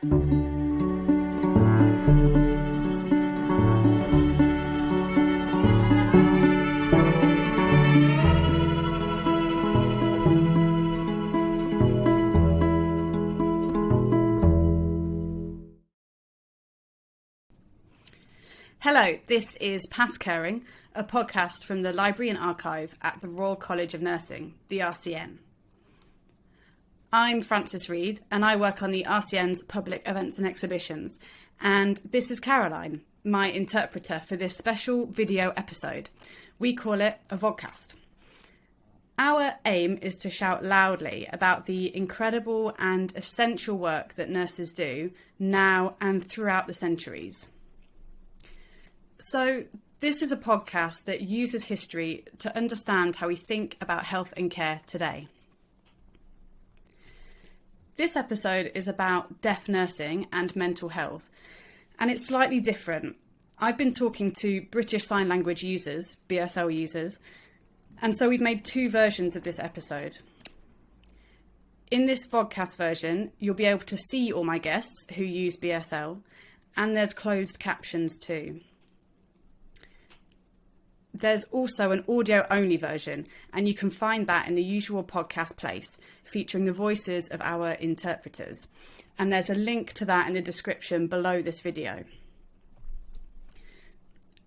Hello, this is Past Caring, a podcast from the Library and Archive at the Royal College of Nursing, the RCN. I'm Frances Reid and I work on the RCN's public events and exhibitions, and this is Caroline, my interpreter for this special video episode. We call it a vodcast. Our aim is to shout loudly about the incredible and essential work that nurses do now and throughout the centuries. So this is a podcast that uses history to understand how we think about health and care today. This episode is about deaf nursing and mental health, and it's slightly different. I've been talking to British Sign Language users, BSL users, and so we've made two versions of this episode. In this vodcast version, you'll be able to see all my guests who use BSL, and there's closed captions too. There's also an audio-only version, and you can find that in the usual podcast place, featuring the voices of our interpreters. And there's a link to that in the description below this video.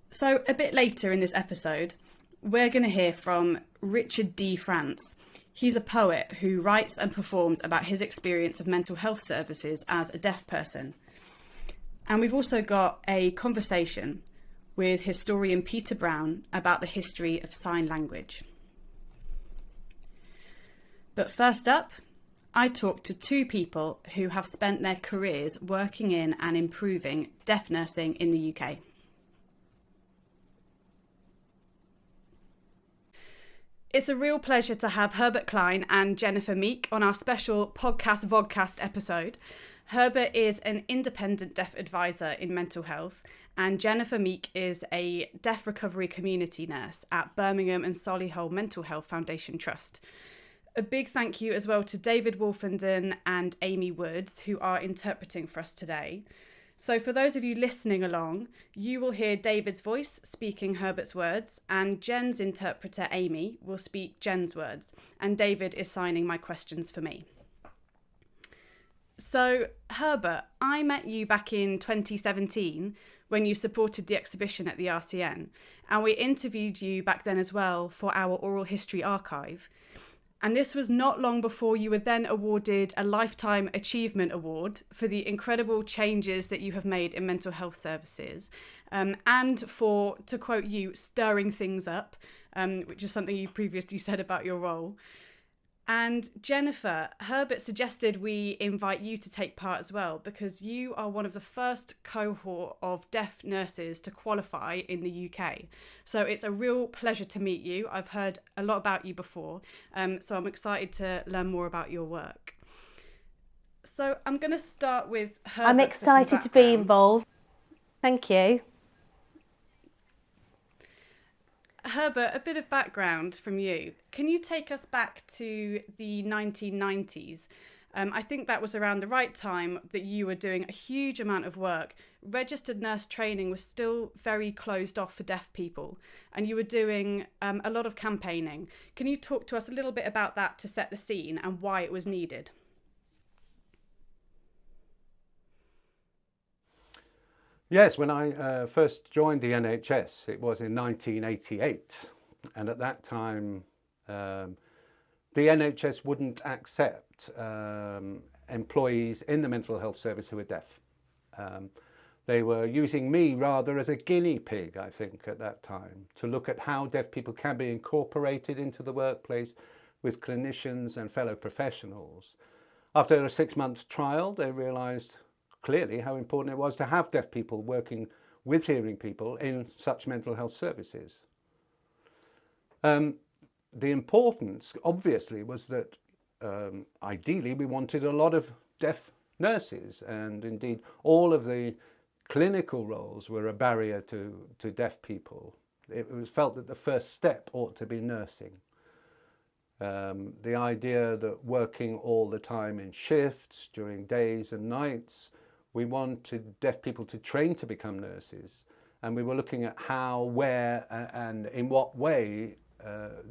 So a bit later in this episode, we're going to hear from Richard D. France. He's a poet who writes and performs about his experience of mental health services as a deaf person. And we've also got a conversation with historian Peter Brown about the history of sign language. But first up, I talked to two people who have spent their careers working in and improving deaf nursing in the UK. It's a real pleasure to have Herbert Klein and Jennifer Meek on our special vodcast episode. Herbert is an independent deaf advisor in mental health, and Jennifer Meek is a deaf recovery community nurse at Birmingham and Solihull Mental Health Foundation Trust. A big thank you as well to David Wolfenden and Amy Woods, who are interpreting for us today. So for those of you listening along, you will hear David's voice speaking Herbert's words, and Jen's interpreter Amy will speak Jen's words, and David is signing my questions for me. So, Herbert, I met you back in 2017 when you supported the exhibition at the RCN, and we interviewed you back then as well for our oral history archive. And this was not long before you were then awarded a Lifetime Achievement Award for the incredible changes that you have made in mental health services, and for, to quote you, stirring things up, which is something you've previously said about your role. And Jennifer, Herbert suggested we invite you to take part as well, because you are one of the first cohort of deaf nurses to qualify in the UK. So it's a real pleasure to meet you. I've heard a lot about you before, so I'm excited to learn more about your work. So I'm going to start with Herbert. I'm excited to be involved. Thank you. Herbert, a bit of background from you. Can you take us back to the 1990s? I think that was around the right time that you were doing a huge amount of work. Registered nurse training was still very closed off for deaf people, and you were doing a lot of campaigning. Can you talk to us a little bit about that to set the scene and why it was needed? Yes, when I first joined the NHS, it was in 1988. And at that time, the NHS wouldn't accept employees in the mental health service who were deaf. They were using me rather as a guinea pig, I think, at that time, to look at how deaf people can be incorporated into the workplace with clinicians and fellow professionals. After a 6-month trial, they realised clearly how important it was to have deaf people working with hearing people in such mental health services. The importance, obviously, was that ideally we wanted a lot of deaf nurses, and indeed all of the clinical roles were a barrier to deaf people. It was felt that the first step ought to be nursing. The idea that working all the time in shifts during days and nights We wanted deaf people to train to become nurses, and we were looking at how, where, and in what way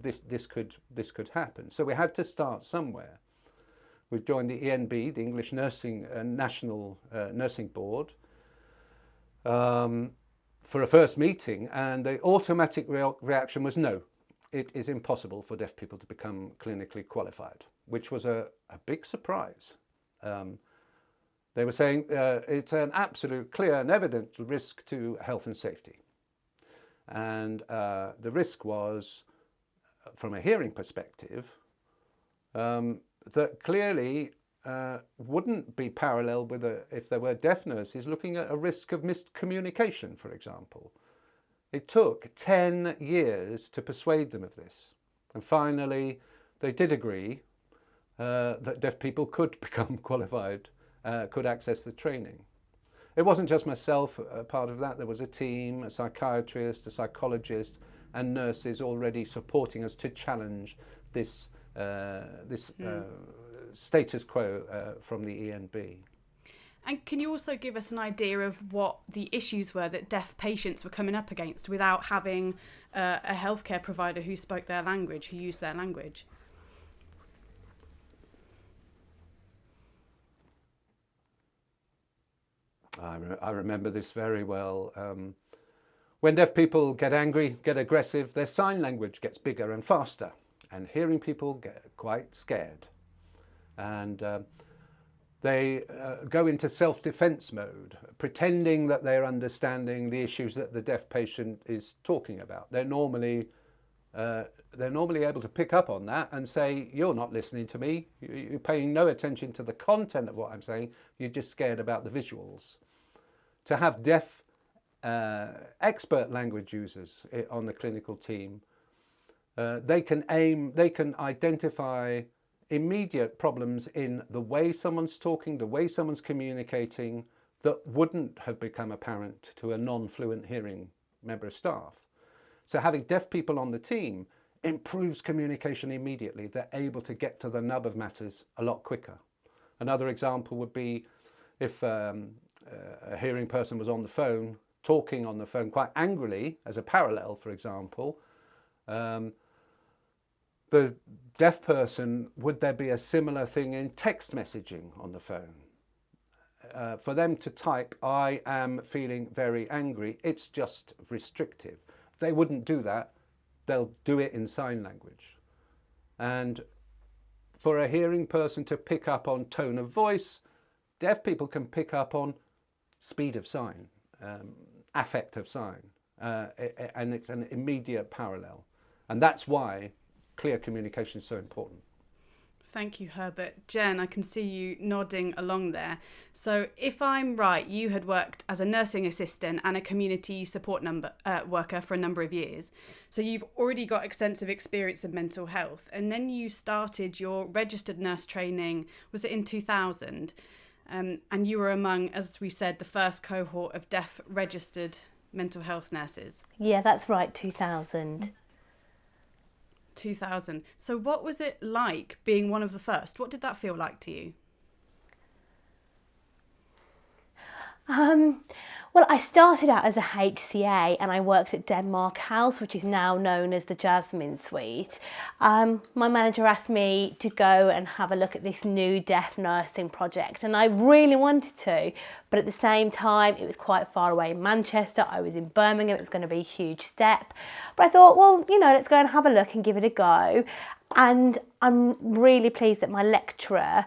this could happen. So we had to start somewhere. We've joined the ENB, the English Nursing National Nursing Board, for a first meeting, and the automatic reaction was no. It is impossible for deaf people to become clinically qualified, which was a big surprise. They were saying it's an absolute clear and evident risk to health and safety. And the risk was, from a hearing perspective, that clearly wouldn't be parallel with if there were deaf nurses looking at a risk of miscommunication, for example. It took 10 years to persuade them of this. And finally, they did agree that deaf people could become qualified, could access the training. It wasn't just myself part of that. There was a team, a psychiatrist, a psychologist, and nurses already supporting us to challenge this status quo from the ENB. And can you also give us an idea of what the issues were that deaf patients were coming up against without having a healthcare provider who spoke their language, who used their language? I remember this very well. When deaf people get angry, get aggressive, their sign language gets bigger and faster, and hearing people get quite scared. And they go into self-defense mode, pretending that they're understanding the issues that the deaf patient is talking about. They're normally able to pick up on that and say, you're not listening to me, you're paying no attention to the content of what I'm saying, you're just scared about the visuals. To have deaf expert language users on the clinical team, they can identify immediate problems in the way someone's talking, the way someone's communicating, that wouldn't have become apparent to a non-fluent hearing member of staff. So having deaf people on the team improves communication immediately. They're able to get to the nub of matters a lot quicker. Another example would be if a hearing person was on the phone, talking on the phone quite angrily, as a parallel, for example, the deaf person, would there be a similar thing in text messaging on the phone? For them to type, I am feeling very angry, it's just restrictive. They wouldn't do that, they'll do it in sign language. And for a hearing person to pick up on tone of voice, deaf people can pick up on speed of sign, affect of sign, and it's an immediate parallel. And that's why clear communication is so important. Thank you, Herbert. Jen, I can see you nodding along there. So if I'm right, you had worked as a nursing assistant and a community support worker for a number of years. So you've already got extensive experience in mental health. And then you started your registered nurse training, was it in 2000? And you were among, as we said, the first cohort of deaf registered mental health nurses. Yeah, that's right, 2000. 2000. So what was it like being one of the first? What did that feel like to you? Well, I started out as a HCA and I worked at Denmark House, which is now known as the Jasmine Suite. My manager asked me to go and have a look at this new deaf nursing project, and I really wanted to, but at the same time it was quite far away in Manchester. I was in Birmingham, it was going to be a huge step. But I thought, well, let's go and have a look and give it a go. And I'm really pleased that my lecturer,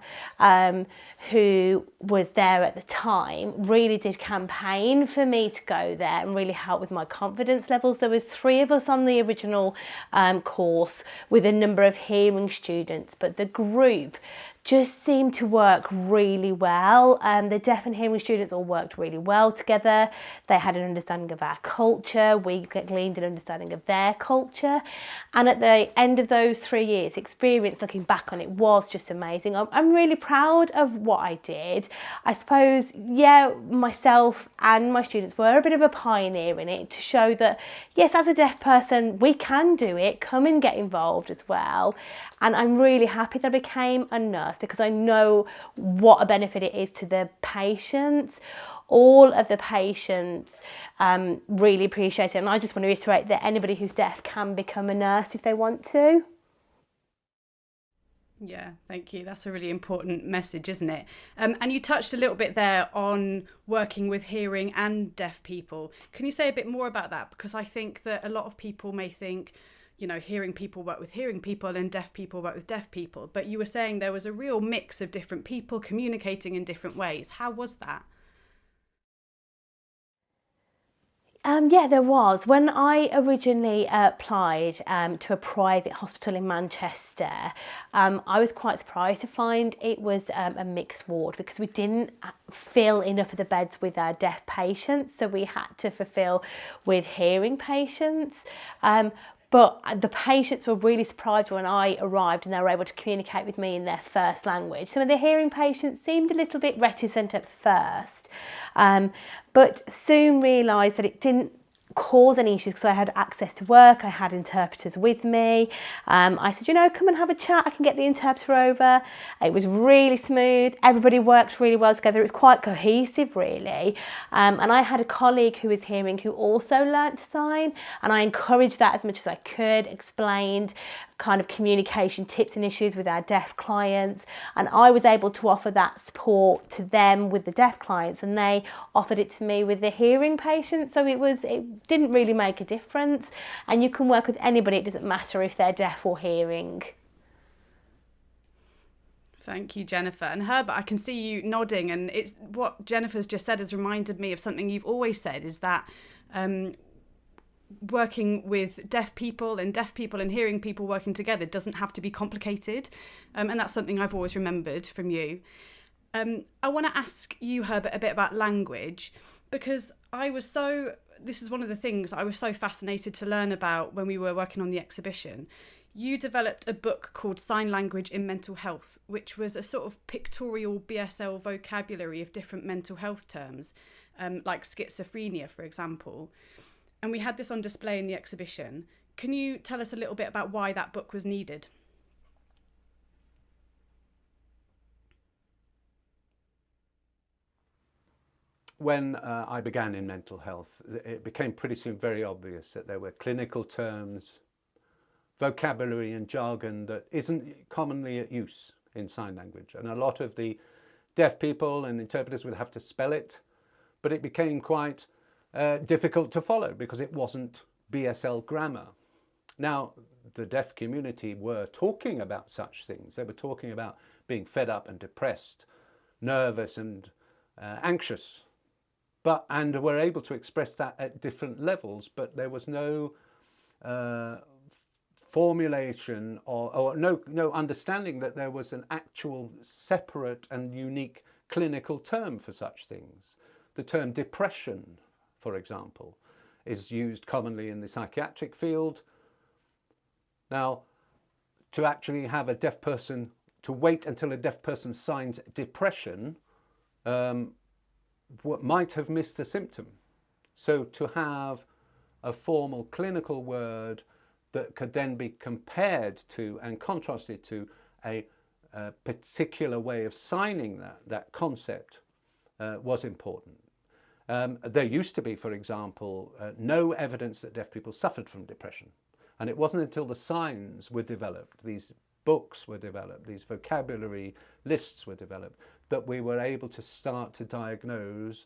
who was there at the time, really did campaign for me to go there and really help with my confidence levels. There was 3 of us on the original course with a number of hearing students, but the group just seemed to work really well. The deaf and hearing students all worked really well together. They had an understanding of our culture. We gleaned an understanding of their culture. And at the end of those 3 years, experiencing experience, looking back on it, was just amazing. I'm really proud of what I did. I suppose, yeah, myself and my students were a bit of a pioneer in it, to show that, yes, as a deaf person, we can do it, come and get involved as well. And I'm really happy that I became a nurse, because I know what a benefit it is to the patients. All of the patients really appreciate it, and I just want to reiterate that anybody who's deaf can become a nurse if they want to. Yeah, thank you. That's a really important message, isn't it? And you touched a little bit there on working with hearing and deaf people. Can you say a bit more about that? Because I think that a lot of people may think, you know, hearing people work with hearing people and deaf people work with deaf people. But you were saying there was a real mix of different people communicating in different ways. How was that? Yeah, there was. When I originally applied to a private hospital in Manchester, I was quite surprised to find it was a mixed ward, because we didn't fill enough of the beds with our deaf patients, so we had to fulfil with hearing patients. But the patients were really surprised when I arrived and they were able to communicate with me in their first language. Some of the hearing patients seemed a little bit reticent at first, but soon realised that it didn't cause any issues, because I had access to work, I had interpreters with me. I said, you know, come and have a chat, I can get the interpreter over. It was really smooth, everybody worked really well together, it was quite cohesive really. And I had a colleague who was hearing who also learnt to sign, and I encouraged that as much as I could, explained kind of communication tips and issues with our deaf clients, and I was able to offer that support to them with the deaf clients, and they offered it to me with the hearing patients. So it didn't really make a difference, and you can work with anybody, it doesn't matter if they're deaf or hearing. Thank you, Jennifer. And Herbert, I can see you nodding, and it's what Jennifer's just said has reminded me of something you've always said, is that working with deaf people and hearing people working together doesn't have to be complicated. And that's something I've always remembered from you. I want to ask you, Herbert, a bit about language, because this is one of the things I was so fascinated to learn about when we were working on the exhibition. You developed a book called Sign Language in Mental Health, which was a sort of pictorial BSL vocabulary of different mental health terms, like schizophrenia, for example. And we had this on display in the exhibition. Can you tell us a little bit about why that book was needed? When I began in mental health, it became pretty soon very obvious that there were clinical terms, vocabulary and jargon that isn't commonly at use in sign language. And a lot of the deaf people and interpreters would have to spell it, but it became quite difficult to follow because it wasn't BSL grammar. Now, the deaf community were talking about such things. They were talking about being fed up and depressed, nervous and anxious, and were able to express that at different levels, but there was no formulation or no understanding that there was an actual separate and unique clinical term for such things. The term depression, for example, is used commonly in the psychiatric field. Now, to actually have a deaf person, to wait until a deaf person signs depression, might have missed a symptom. So to have a formal clinical word that could then be compared to and contrasted to a particular way of signing that concept was important. There used to be, for example, no evidence that deaf people suffered from depression. And it wasn't until the signs were developed, these books were developed, these vocabulary lists were developed, that we were able to start to diagnose,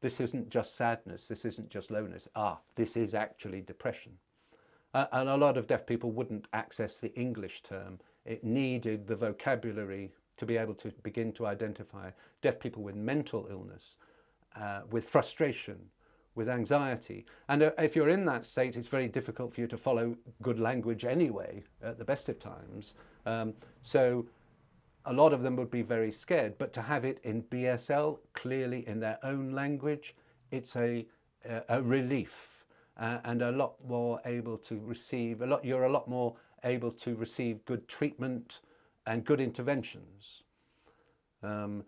this isn't just sadness, this isn't just loneliness, this is actually depression. And a lot of deaf people wouldn't access the English term. It needed the vocabulary to be able to begin to identify deaf people with mental illness, with frustration, with anxiety. And if you're in that state, it's very difficult for you to follow good language anyway, at the best of times. So a lot of them would be very scared, but to have it in BSL, clearly in their own language, it's a relief and a lot more able to receive, you're a lot more able to receive good treatment and good interventions. And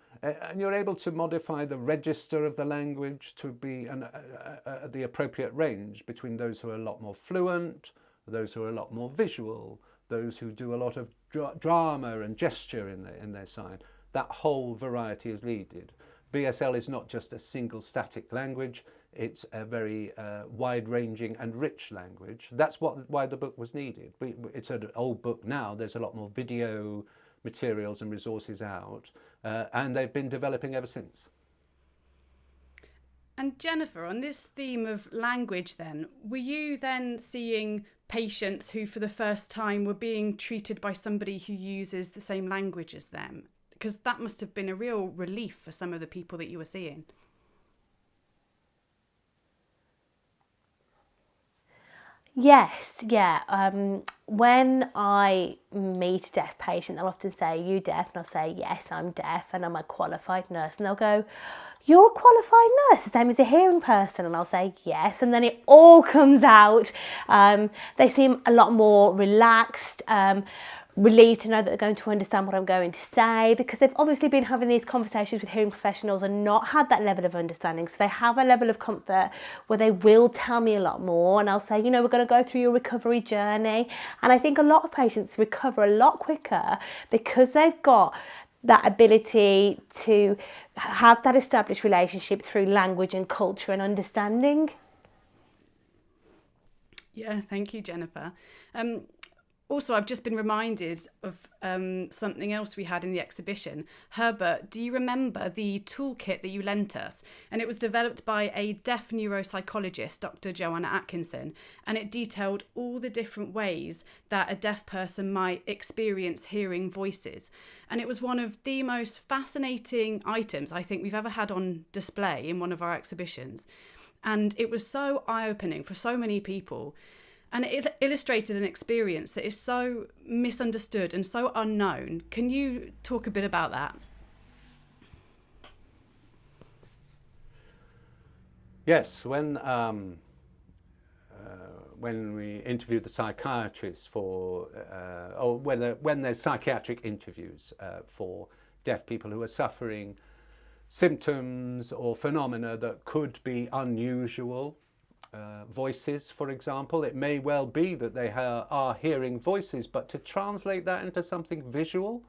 you're able to modify the register of the language to be the appropriate range between those who are a lot more fluent, those who are a lot more visual, those who do a lot of drama and gesture in their sign. That whole variety is needed. BSL is not just a single static language, it's a very wide-ranging and rich language. That's why the book was needed. It's an old book now, there's a lot more video materials and resources out, and they've been developing ever since. And Jennifer, on this theme of language then, were you then seeing patients who for the first time were being treated by somebody who uses the same language as them? Because that must have been a real relief for some of the people that you were seeing. Yes, yeah. When I meet a deaf patient, they'll often say, "Are you deaf?" And I'll say, "Yes, I'm deaf and I'm a qualified nurse." And they'll go, "You're a qualified nurse, the same as a hearing person?" And I'll say, "Yes." And then it all comes out. They seem a lot more relaxed, relieved to know that they're going to understand what I'm going to say, because they've obviously been having these conversations with hearing professionals and not had that level of understanding. So they have a level of comfort where they will tell me a lot more, and I'll say, "You know, we're going to go through your recovery journey." And I think a lot of patients recover a lot quicker because they've got that ability to have that established relationship through language and culture and understanding. Yeah, thank you, Jennifer. Also, I've just been reminded of something else we had in the exhibition. Herbert, do you remember the toolkit that you lent us? And it was developed by a deaf neuropsychologist, Dr. Joanna Atkinson, and it detailed all the different ways that a deaf person might experience hearing voices. And it was one of the most fascinating items I think we've ever had on display in one of our exhibitions. And it was so eye-opening for so many people. And it illustrated an experience that is so misunderstood and so unknown. Can you talk a bit about that? Yes, when we interviewed the psychiatrists when there's psychiatric interviews for deaf people who are suffering symptoms or phenomena that could be unusual, voices, for example. It may well be that they are hearing voices, but to translate that into something visual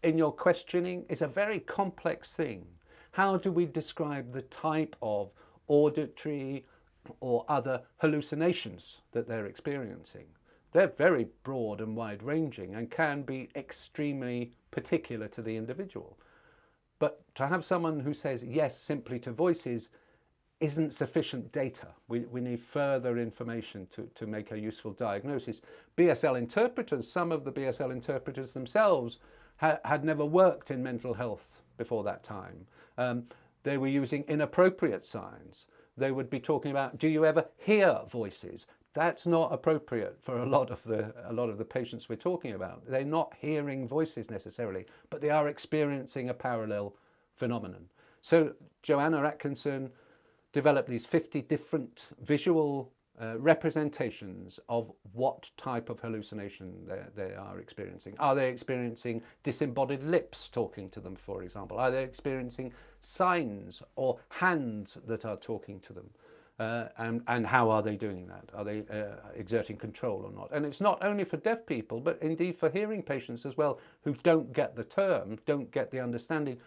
in your questioning is a very complex thing. How do we describe the type of auditory or other hallucinations that they're experiencing? They're very broad and wide-ranging and can be extremely particular to the individual. But to have someone who says yes simply to voices isn't sufficient data. We need further information to make a useful diagnosis. BSL interpreters, some of the BSL interpreters themselves had never worked in mental health before that time. They were using inappropriate signs. They would be talking about, "Do you ever hear voices?" That's not appropriate for a lot of the patients we're talking about. They're not hearing voices necessarily, but they are experiencing a parallel phenomenon. So Joanna Atkinson developed these 50 different visual representations of what type of hallucination they are experiencing. Are they experiencing disembodied lips talking to them, for example? Are they experiencing signs or hands that are talking to them? And how are they doing that? Are they exerting control or not? And it's not only for deaf people, but indeed for hearing patients as well, who don't get the term, don't get the understanding.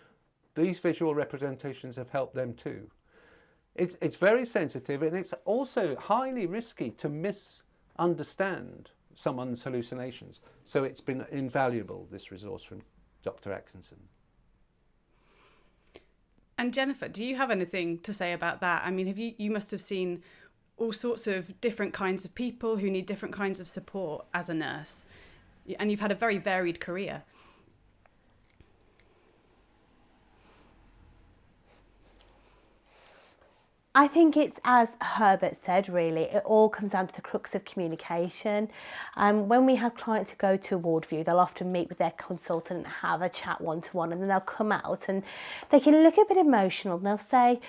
These visual representations have helped them too. It's very sensitive, and it's also highly risky to misunderstand someone's hallucinations. So it's been invaluable, this resource from Dr. Atkinson. And Jennifer, do you have anything to say about that? I mean, you must have seen all sorts of different kinds of people who need different kinds of support as a nurse, and you've had a very varied career. I think it's, as Herbert said, really, it all comes down to the crux of communication. When we have clients who go to a ward view, they'll often meet with their consultant and have a chat one-to-one, and then they'll come out and they can look a bit emotional and they'll say,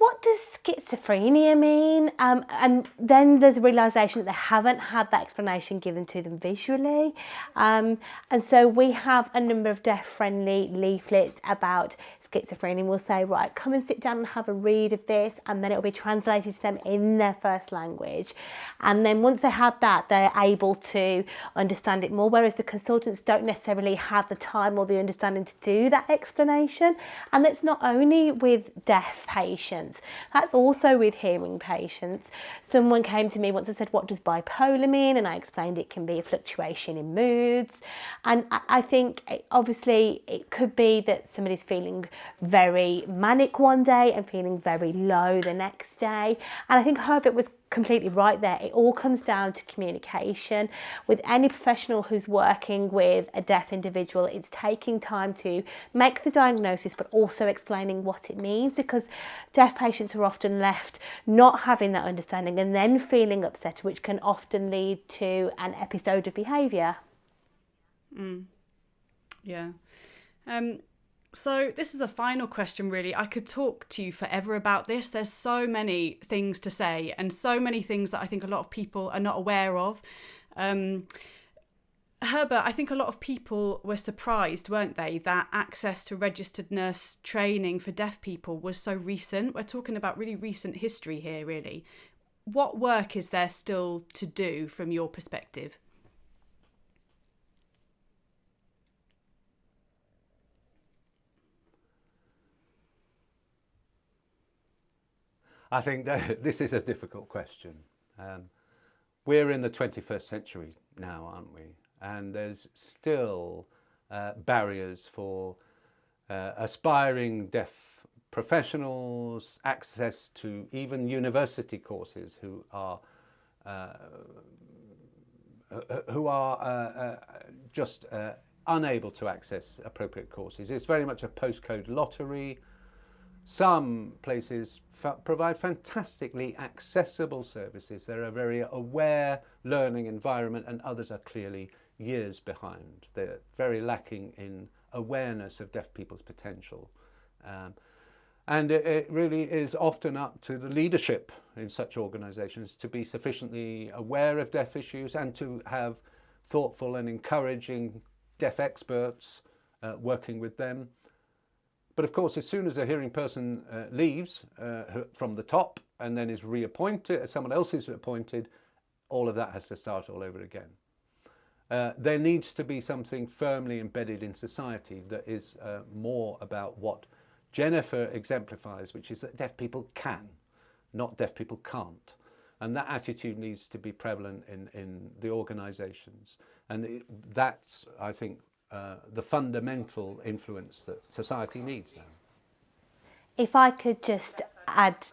what does schizophrenia mean? And then there's a realisation that they haven't had that explanation given to them visually. And so we have a number of deaf-friendly leaflets about schizophrenia. We'll say, right, come and sit down and have a read of this, and then it'll be translated to them in their first language. And then once they have that, they're able to understand it more, whereas the consultants don't necessarily have the time or the understanding to do that explanation. And that's not only with deaf patients, that's also with hearing patients. Someone came to me once and said, what does bipolar mean? And I explained it can be a fluctuation in moods. And I think obviously it could be that somebody's feeling very manic one day and feeling very low the next day. And I think Herbert was completely right there. It all comes down to communication. With any professional who's working with a deaf individual, it's taking time to make the diagnosis but also explaining what it means, because deaf patients are often left not having that understanding and then feeling upset, which can often lead to an episode of behaviour. Yeah. So this is a final question, really. I could talk to you forever about this. There's so many things to say and so many things that I think a lot of people are not aware of. Herbert, I think a lot of people were surprised, weren't they, that access to registered nurse training for deaf people was so recent. We're talking about really recent history here, really. What work is there still to do from your perspective? I think that this is a difficult question. We're in the 21st century now, aren't we? And there's still barriers for aspiring deaf professionals, access to even university courses who are just unable to access appropriate courses. It's very much a postcode lottery. Some places provide fantastically accessible services. They're a very aware learning environment, and others are clearly years behind. They're very lacking in awareness of deaf people's potential. And it really is often up to the leadership in such organisations to be sufficiently aware of deaf issues and to have thoughtful and encouraging deaf experts working with them. But of course, as soon as a hearing person leaves from the top and then is reappointed, someone else is appointed, all of that has to start all over again. There needs to be something firmly embedded in society that is more about what Jennifer exemplifies, which is that deaf people can, not deaf people can't. And that attitude needs to be prevalent in the organisations. And that's, I think, the fundamental influence that society needs now. If I could just add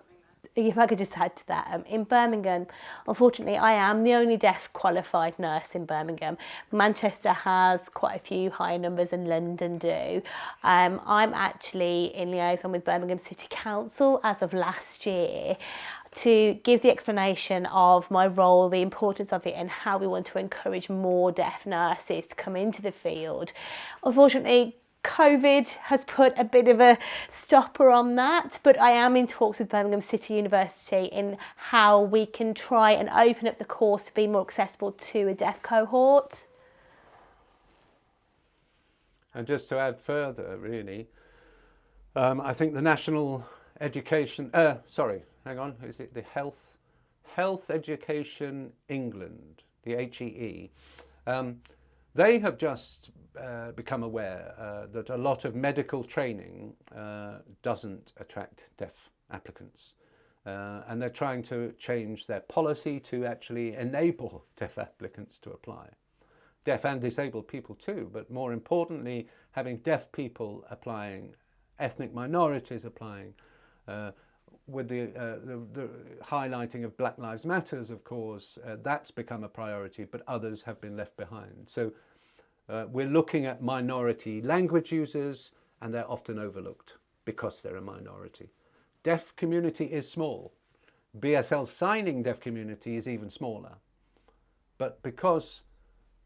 to that, in Birmingham, unfortunately, I am the only deaf qualified nurse in Birmingham. Manchester has quite a few higher numbers than London do. I'm actually in liaison with Birmingham City Council as of last year to give the explanation of my role, the importance of it, and how we want to encourage more deaf nurses to come into the field. Unfortunately, COVID has put a bit of a stopper on that, but I am in talks with Birmingham City University in how we can try and open up the course to be more accessible to a deaf cohort. And just to add further, really, I think the National Education, is it the Health Education England, the HEE, they have just become aware that a lot of medical training doesn't attract deaf applicants. And they're trying to change their policy to actually enable deaf applicants to apply. Deaf and disabled people too, but more importantly, having deaf people applying, ethnic minorities applying, with the highlighting of Black Lives Matters, of course, that's become a priority, but others have been left behind. So we're looking at minority language users, and they're often overlooked because they're a minority. Deaf community is small. BSL signing deaf community is even smaller. But because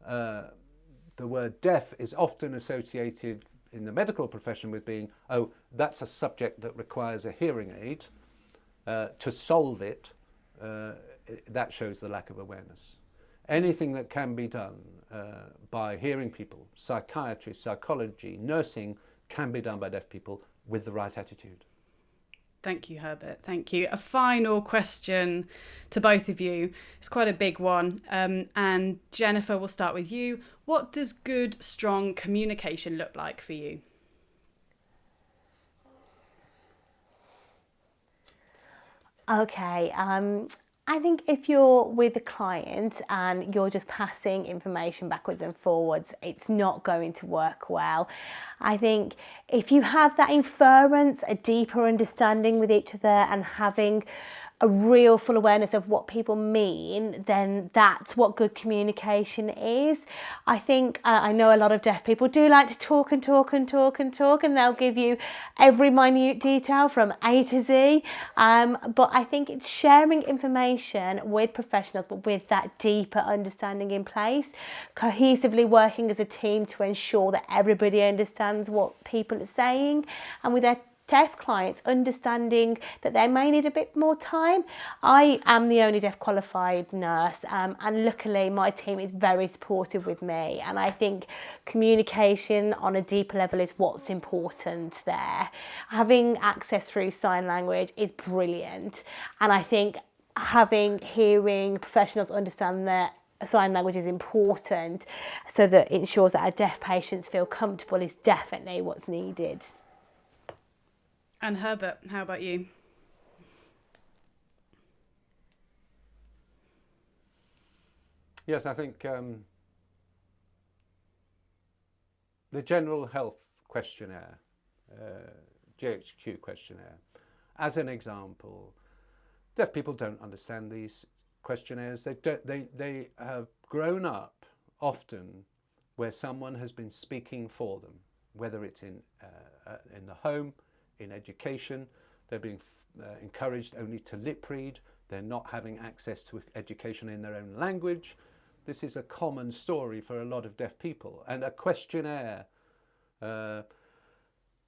the word deaf is often associated in the medical profession with being, oh, that's a subject that requires a hearing aid, to solve it, that shows the lack of awareness. Anything that can be done by hearing people, psychiatry, psychology, nursing, can be done by deaf people with the right attitude. Thank you, Herbert. Thank you. A final question to both of you. It's quite a big one. And Jennifer, we'll start with you. What does good, strong communication look like for you? Okay, I think if you're with a client and you're just passing information backwards and forwards, it's not going to work well. I think if you have that inference, a deeper understanding with each other and having a real full awareness of what people mean, then that's what good communication is. I think I know a lot of deaf people do like to talk and talk and talk and talk, and they'll give you every minute detail from A to Z. But I think it's sharing information with professionals, but with that deeper understanding in place, cohesively working as a team to ensure that everybody understands what people are saying, and with their deaf clients understanding that they may need a bit more time. I am the only deaf qualified nurse, and luckily my team is very supportive with me, and I think communication on a deeper level is what's important there. Having access through sign language is brilliant, and I think having hearing professionals understand that sign language is important so that it ensures that our deaf patients feel comfortable is definitely what's needed. And Herbert, how about you? Yes, I think the general health questionnaire, GHQ questionnaire, as an example, deaf people don't understand these questionnaires. They have grown up often where someone has been speaking for them, whether it's in the home, in education. They're being encouraged only to lip read. They're not having access to education in their own language. This is a common story for a lot of deaf people. And a questionnaire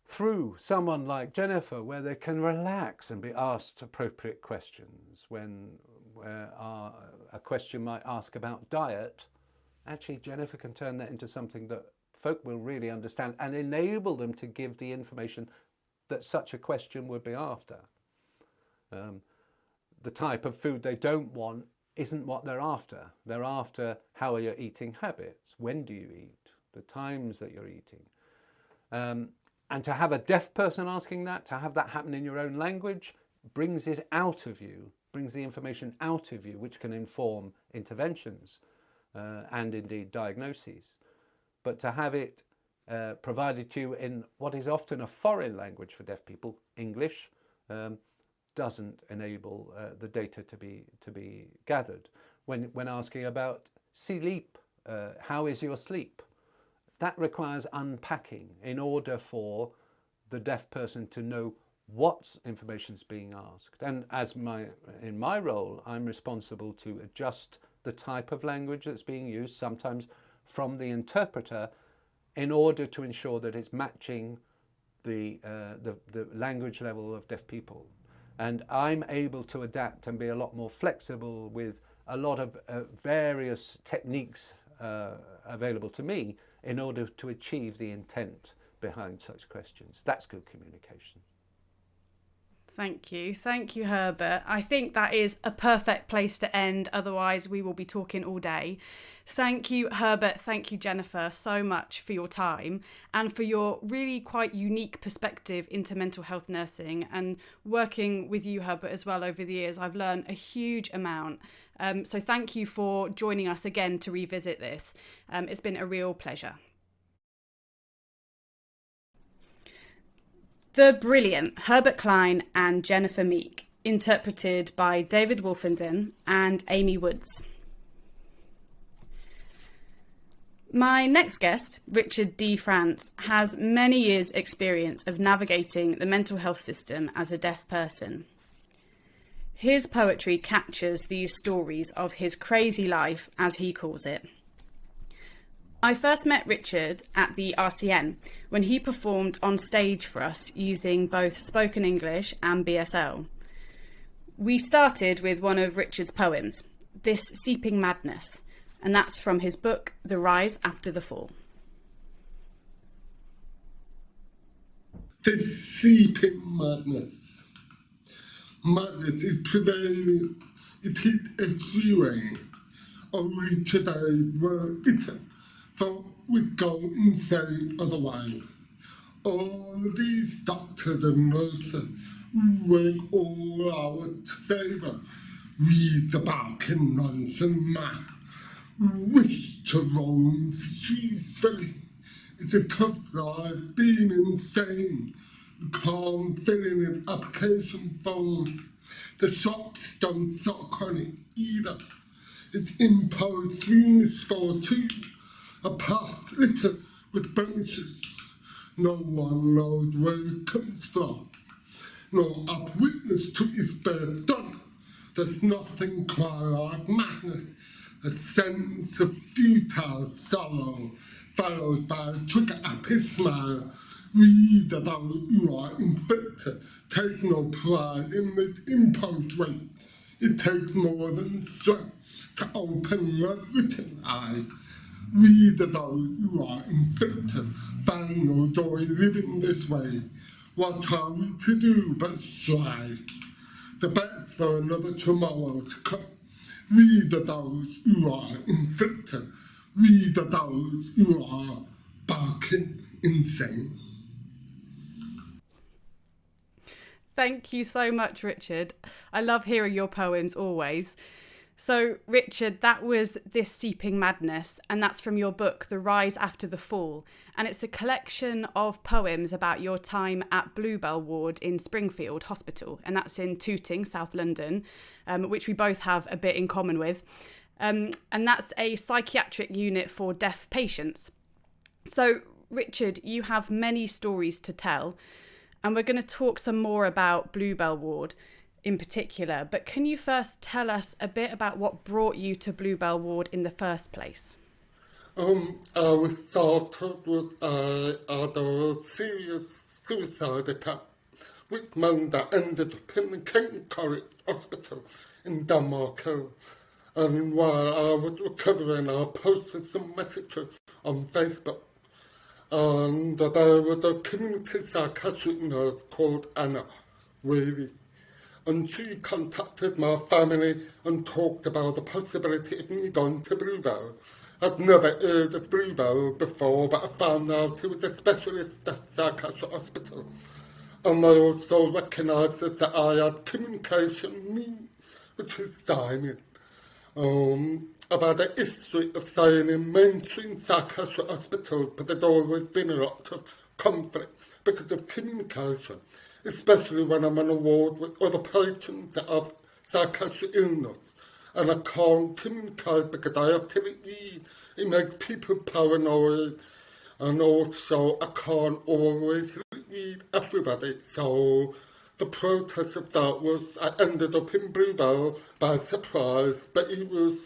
through someone like Jennifer, where they can relax and be asked appropriate questions, when a question might ask about diet, actually Jennifer can turn that into something that folk will really understand and enable them to give the information that such a question would be after. The type of food they don't want isn't what they're after. They're after, how are your eating habits? When do you eat? The times that you're eating. And to have a deaf person asking that, to have that happen in your own language, brings it out of you, brings the information out of you, which can inform interventions and indeed diagnoses. But to have it provided to you in what is often a foreign language for deaf people, English, doesn't enable the data to be gathered. When asking about sleep, how is your sleep? That requires unpacking in order for the deaf person to know what information is being asked. And in my role, I'm responsible to adjust the type of language that's being used, sometimes from the interpreter, in order to ensure that it's matching the language level of deaf people. And I'm able to adapt and be a lot more flexible with a lot of various techniques available to me in order to achieve the intent behind such questions. That's good communication. Thank you. Thank you, Herbert. I think that is a perfect place to end. Otherwise, we will be talking all day. Thank you, Herbert. Thank you, Jennifer, so much for your time and for your really quite unique perspective into mental health nursing. And working with you, Herbert, as well over the years, I've learned a huge amount. So thank you for joining us again to revisit this. It's been a real pleasure. The brilliant Herbert Klein and Jennifer Meek, interpreted by David Wolfenden and Amy Woods. My next guest, Richard D. France, has many years' experience of navigating the mental health system as a deaf person. His poetry captures these stories of his crazy life, as he calls it. I first met Richard at the RCN when he performed on stage for us using both spoken English and BSL. We started with one of Richard's poems, This Seeping Madness, and that's from his book, The Rise After the Fall. This seeping madness. Madness is prevailing. It is everywhere. Only today were written, for we'd go insane otherwise. All these doctors and nurses work all hours to save us. Read the barking nonsense man. Wish to roam the streets free. It's a tough life being insane. You can't fill in an application form. The shops don't stock on it either. It's imposed through misfortune, a path littered with blemishes. No one knows where it comes from. No up witness to its birth done. There's nothing quite like madness, a sense of futile sorrow, followed by a trigger-happy smile. We that you are inflicted take no pride in this imposed weight. It takes more than strength to open your written eye. We that you are inflicted find no joy living this way. What are we to do but strive? The best for another tomorrow to come. We that those who are inflicted. We that those who are barking insane. Thank you so much, Richard. I love hearing your poems always. So, Richard, that was This Seeping Madness, and that's from your book, The Rise After the Fall. And it's a collection of poems about your time at Bluebell Ward in Springfield Hospital, and that's in Tooting, South London, which we both have a bit in common with. And that's a psychiatric unit for deaf patients. So, Richard, you have many stories to tell, and we're going to talk some more about Bluebell Ward in particular, but can you first tell us a bit about what brought you to Bluebell Ward in the first place? I started with I had a serious suicide attack, which meant I ended up in the King College Hospital in Denmark. And while I was recovering, I posted some messages on Facebook. And there was a community psychiatric nurse called Anna, really. And she contacted my family and talked about the possibility of me going to Bluebell. I'd never heard of Bluebell before, but I found out it was a specialist deaf psychiatric hospital. And I also recognised that I had communication needs, which is signing. I've had a history of staying in mainstream psychiatric hospitals, but there's always been a lot of conflict because of communication, especially when I'm on a ward with other patients that have psychiatric illness. And I can't communicate because I have to read. It makes people paranoid, and also I can't always read everybody. So the process of that was I ended up in Bluebell by surprise, but it was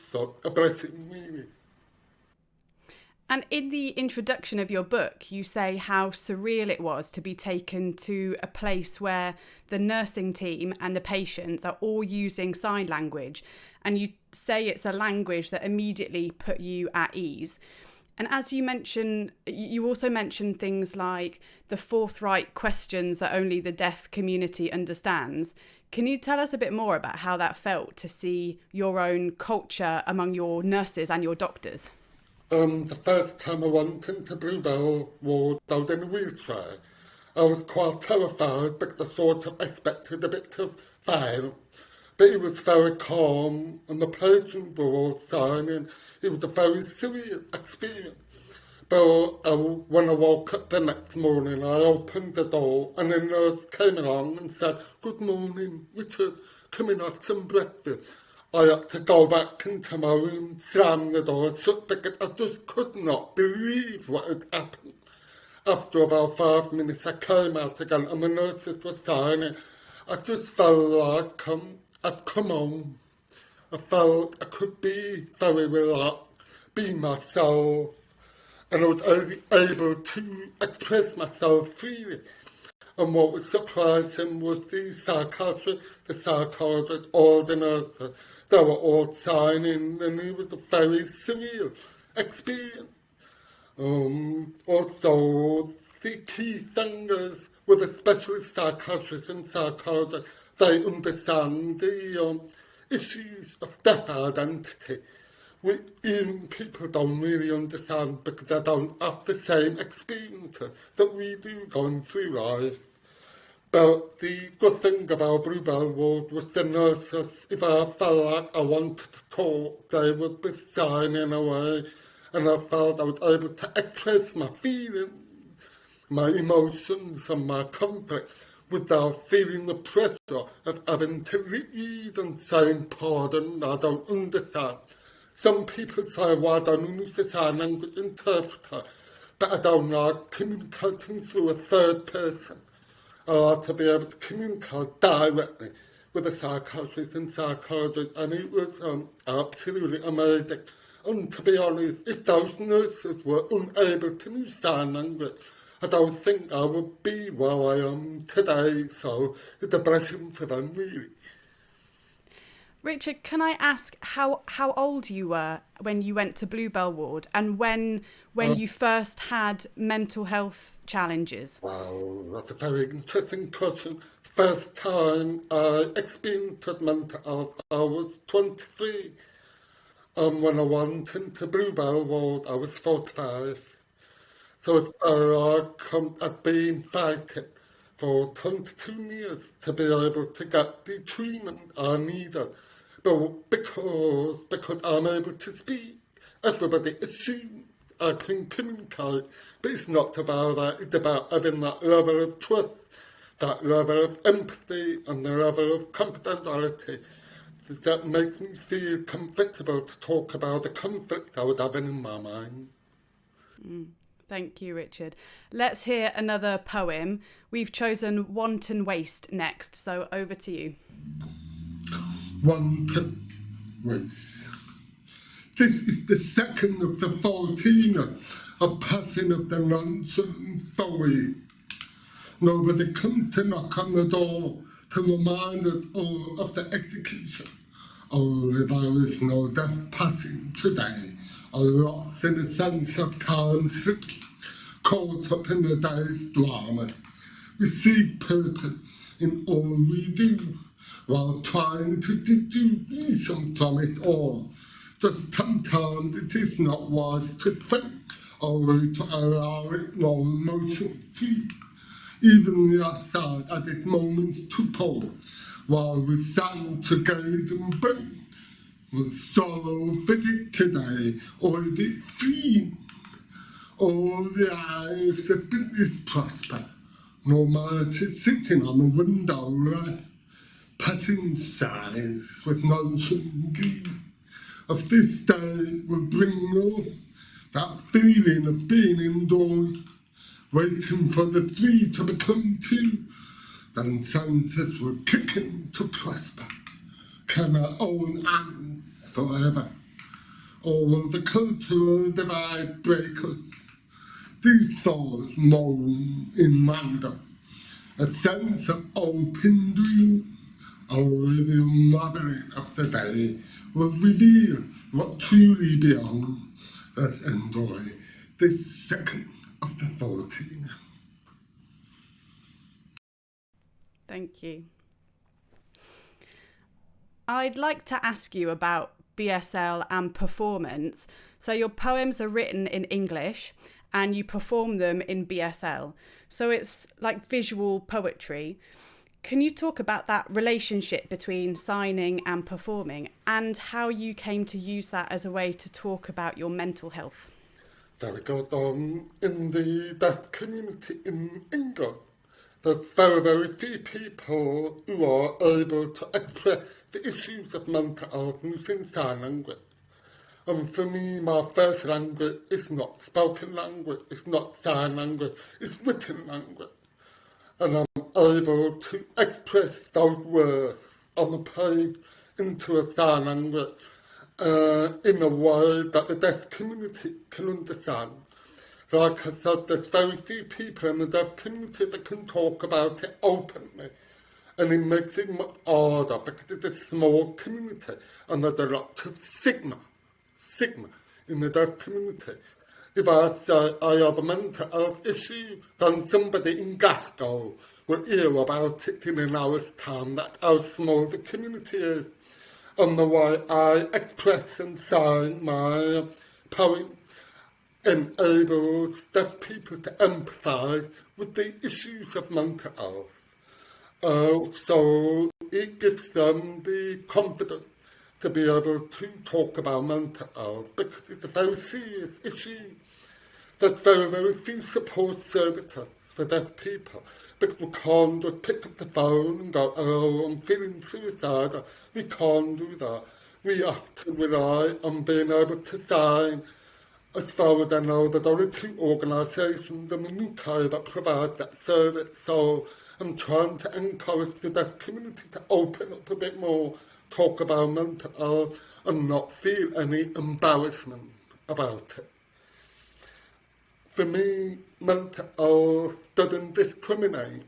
a blessing, really. And in the introduction of your book, you say how surreal it was to be taken to a place where the nursing team and the patients are all using sign language. And you say it's a language that immediately put you at ease. And as you mention, you also mentioned things like the forthright questions that only the deaf community understands. Can you tell us a bit more about how that felt to see your own culture among your nurses and your doctors? The first time I went into Bluebell Ward, I was in a wheelchair. I was quite terrified because I sort of expected a bit of violence. But it was very calm and the patients were all signing. It was a very surreal experience. But when I woke up the next morning, I opened the door and a nurse came along and said, "Good morning, Richard, come and have some breakfast." I had to go back into my room, slam the door shut because I just could not believe what had happened. After about 5 minutes, I came out again and the nurses were signing. I just felt like I'd come home. I felt I could be very relaxed, be myself, and I was able to express myself freely. And what was surprising was the psychiatrist, the psychologist, all the nurses, they were all signing, and it was a very surreal experience. Also, the key thing is, with a specialist psychiatrist and psychologist, they understand the issues of deaf identity, which even people don't really understand because they don't have the same experiences that we do going through life. But the good thing about Bluebell Ward was the nurses, if I felt like I wanted to talk, they would be signing away, and I felt I was able to express my feelings, my emotions and my conflict without feeling the pressure of having to read and saying, pardon, I don't understand. Some people say, why don't you use a sign language interpreter? But I don't like communicating through a third person. I like to be able to communicate directly with a psychiatrist and psychologist, and it was absolutely amazing. And to be honest, if those nurses were unable to use sign language, I don't think I would be where I am today, so it's a blessing for them, really. Richard, can I ask how old you were when you went to Bluebell Ward, and when you first had mental health challenges? Well, that's a very interesting question. First time I experienced mental health, I was 23. And when I went into Bluebell Ward, I was 45. So it felt like I'd been fighting for 22 years to be able to get the treatment I needed. But because I'm able to speak, everybody assumes I can communicate. But it's not about that, it's about having that level of trust, that level of empathy and the level of confidentiality that makes me feel comfortable to talk about the conflict I was having in my mind. Thank you, Richard. Let's hear another poem. We've chosen Wanton Waste next, so over to you. Wanton Waste. This is the second of the 14, a passing of the nonsense folly. Nobody comes to knock on the door to remind us all of the execution. Only there is no death passing today, or lost in a sense of time slip, caught up in the day's drama. We seek purpose in all we do, while trying to deduce reason from it all. Just sometimes it is not wise to think, only to allow it no emotion free. Even the outside at its moments to pause, while we stand to gaze and bring. Will sorrow fit it today, or is it free? All the lives of business prosper, normality sitting on the window ledge, passing sighs with nonsense grief. Of this day will bring no that feeling of being indoors, waiting for the 3 to become 2, then senses will kick in to prosper. Can our own hands forever? Or will the cultural divide break us? These thoughts moan in random, a sense of open dream. Only the unraveling of the day will reveal what truly beyond. Let's enjoy this second of the 14. Thank you. I'd like to ask you about BSL and performance. So your poems are written in English and you perform them in BSL. So it's like visual poetry. Can you talk about that relationship between signing and performing, and how you came to use that as a way to talk about your mental health? Very good. In the deaf community in England, there's very, very few people who are able to express the issues of mental health using sign language. And for me, my first language is not spoken language, it's not sign language, it's written language. And I'm able to express those words on the page into a sign language in a way that the deaf community can understand. Like I said, there's very few people in the deaf community that can talk about it openly. And it makes it much harder because it's a small community and there's a lot of stigma in the deaf community. If I say I have a mental health issue, then somebody in Glasgow will hear about it in an hour's time. That's how small the community is. And the way I express and sign my poem enables deaf people to empathise with the issues of mental health. So it gives them the confidence to be able to talk about mental health because it's a very serious issue. There's very, very few support services for deaf people because we can't just pick up the phone and go, "Hello, I'm feeling suicidal." We can't do that. We have to rely on being able to sign. As far as I know, there's only 2 organisations in the UK that provide that service. So I'm trying to encourage the deaf community to open up a bit more, talk about mental health and not feel any embarrassment about it. For me, mental health doesn't discriminate.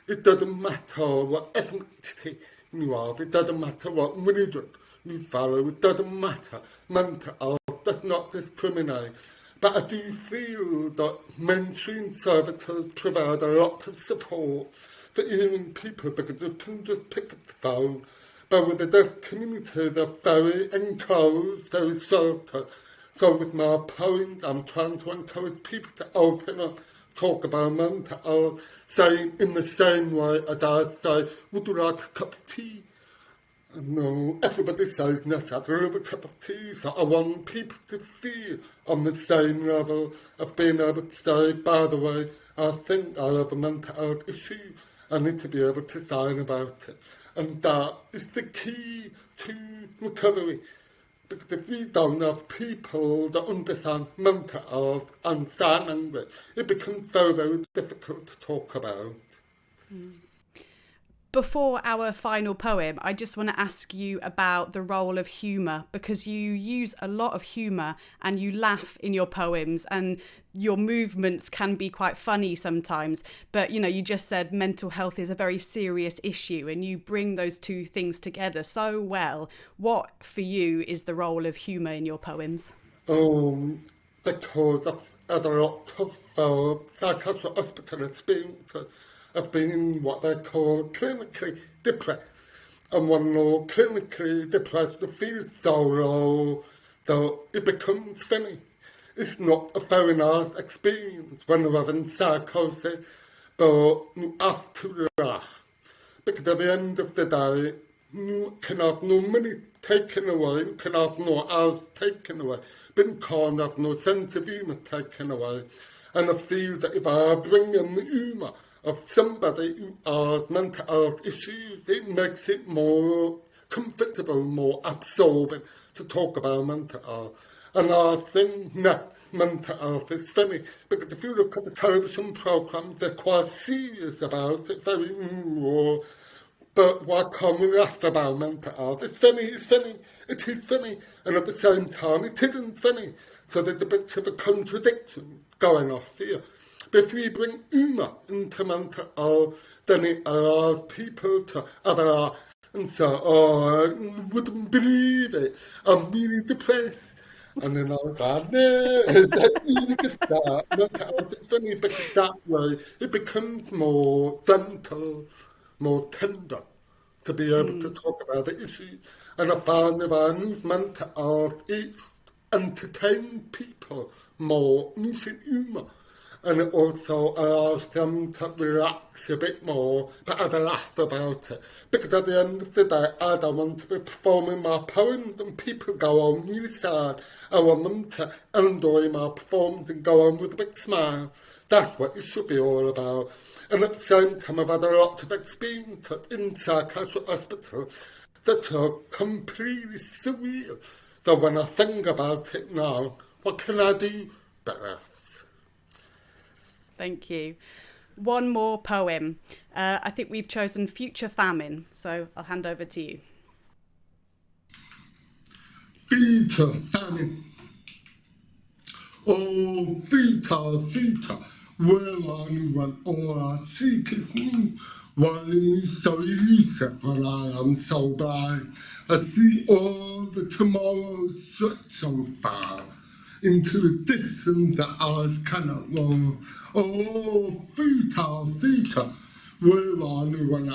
It doesn't matter what ethnicity you have. It doesn't matter what religion you follow. It doesn't matter. Mental health does not discriminate. But I do feel that mainstream services provide a lot of support for hearing people because you can just pick up the phone. But with the deaf community, they're very enclosed, very sheltered. So with my poems, I'm trying to encourage people to open up, talk about mental health, saying in the same way as I say, "Would you like a cup of tea?" No, everybody says, "Yes, I'd love a cup of tea." So I want people to feel on the same level of being able to say, "By the way, I think I have a mental health issue. I need to be able to sign about it." And that is the key to recovery. Because if we don't have people that understand mental health and sign language, it becomes very, very difficult to talk about. Before our final poem, I just want to ask you about the role of humour, because you use a lot of humour and you laugh in your poems and your movements can be quite funny sometimes. But, you know, you just said mental health is a very serious issue and you bring those two things together so well. What, for you, is the role of humour in your poems? Because I've had a lot of psychiatric hospital experiences. I've been in what they call clinically depressed. And when you're clinically depressed, you feel so low that it becomes funny. It's not a very nice experience when you're having psychosis, but you have to laugh. Because at the end of the day, you can have no money taken away, you can have no house taken away, but you can't have no sense of humour taken away. And I feel that if I bring in the humour of somebody who has mental health issues, it makes it more comfortable, more absorbing to talk about mental health. And I think mental health is funny, because if you look at the television programmes, they're quite serious about it, very raw. But why can't we laugh about mental health? It's funny, it is funny, and at the same time it isn't funny. So there's a bit of a contradiction going off here. But if we bring humour into mental health, then it allows people to have a laugh and say, "Oh, I wouldn't believe it, I'm really depressed." And then I was like, "No, that's really just that." Mental health is funny because that way it becomes more gentle, more tender to be able to talk about the issue. And I find if I use mental health, it's entertaining people more using humour. And it also allows them to relax a bit more, but have a laugh about it. Because at the end of the day, I don't want to be performing my poems and people go home really sad. I want them to enjoy my performance and go home with a big smile. That's what it should be all about. And at the same time, I've had a lot of experience in psychiatric hospital that are completely surreal. So when I think about it now, what can I do but laugh? Thank you. One more poem. I think we've chosen Future Famine, so I'll hand over to you. Future famine. Oh, Theta, well on when all I seek is new. Why am you so elusive when I am so blind? I see all the tomorrows stretch so far into a distance that eyes cannot know. Oh, Theta, well on when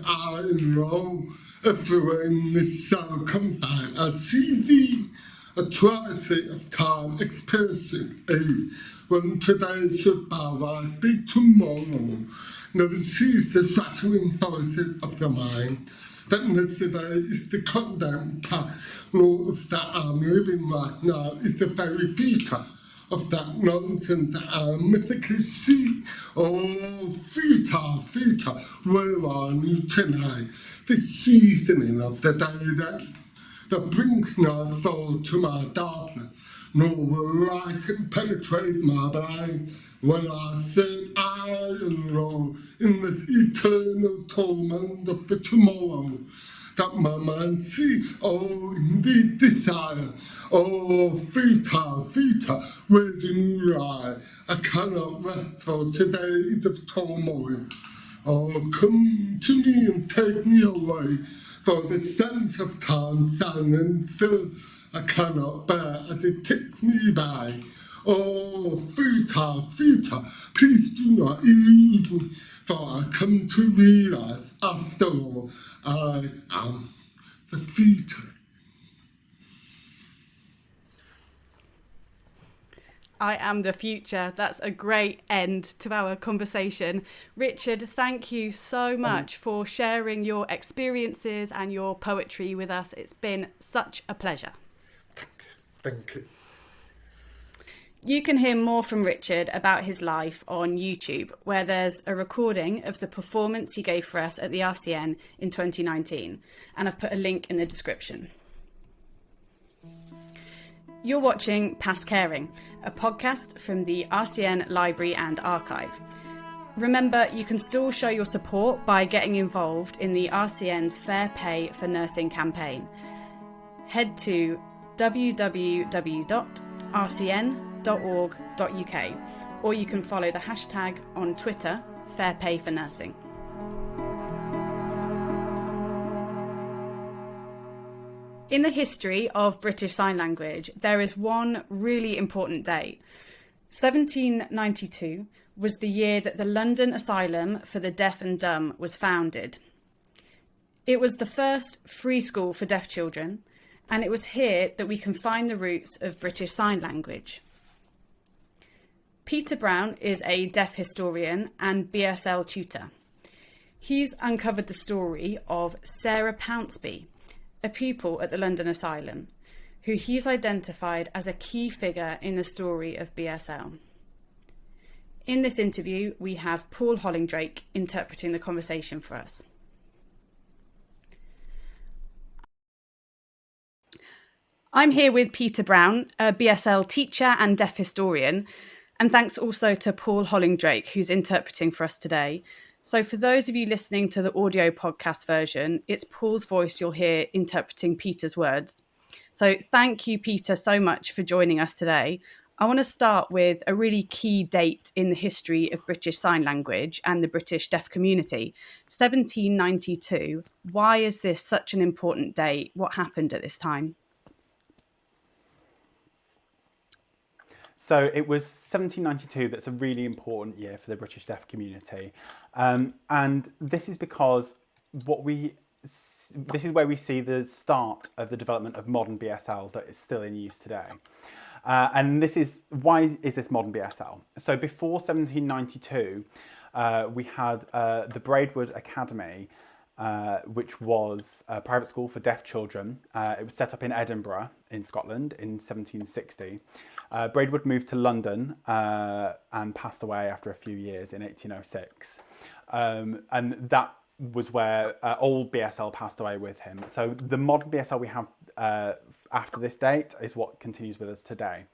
I enroll. Everywhere in this cell confined, I see thee. A travesty of time experiencing age. When today should bow, I speak tomorrow. Never cease the shattering forces of the mind. That yesterday is the condemned past, nor if that I'm living right now is the very future of that nonsense that I mythically see. Oh, future, where are you tonight? The seasoning of the day that brings no soul to my darkness, nor will light penetrate my blind. When I sit I enroll in this eternal torment of the tomorrow, that my mind see, oh, indeed desire. Oh, Theta, where do you lie? I cannot rest for today of turmoil. Oh, come to me and take me away, for the sense of time standing still I cannot bear as it takes me by. Oh, Theta, please do not elude me, for I come to realize, after all, I am the future. I am the future. That's a great end to our conversation. Richard, thank you so much for sharing your experiences and your poetry with us. It's been such a pleasure. Thank you. You can hear more from Richard about his life on YouTube, where there's a recording of the performance he gave for us at the RCN in 2019, and I've put a link in the description. You're watching Past Caring, a podcast from the RCN Library and Archive. Remember, you can still show your support by getting involved in the RCN's Fair Pay for Nursing campaign. Head to www.rcn.org.uk, or you can follow the hashtag on Twitter, Fair Pay for Nursing. In the history of British Sign Language, there is one really important date. 1792 was the year that the London Asylum for the Deaf and Dumb was founded. It was the first free school for deaf children, and it was here that we can find the roots of British Sign Language. Peter Brown is a deaf historian and BSL tutor. He's uncovered the story of Sarah Pounceby, a pupil at the London Asylum, who he's identified as a key figure in the story of BSL. In this interview, we have Paul Hollingdrake interpreting the conversation for us. I'm here with Peter Brown, a BSL teacher and deaf historian, and thanks also to Paul Hollingdrake, who's interpreting for us today. So for those of you listening to the audio podcast version, it's Paul's voice you'll hear interpreting Peter's words. So thank you, Peter, so much for joining us today. I want to start with a really key date in the history of British Sign Language and the British deaf community, 1792. Why is this such an important date? What happened at this time? So it was 1792 that's a really important year for the British deaf community. And this is because this is where we see the start of the development of modern BSL that is still in use today. And this is, why is this modern BSL? So before 1792, we had the Braidwood Academy, which was a private school for deaf children. It was set up in Edinburgh in Scotland in 1760. Braidwood moved to London and passed away after a few years in 1806. And that was where old BSL passed away with him. So the modern BSL we have after this date is what continues with us today.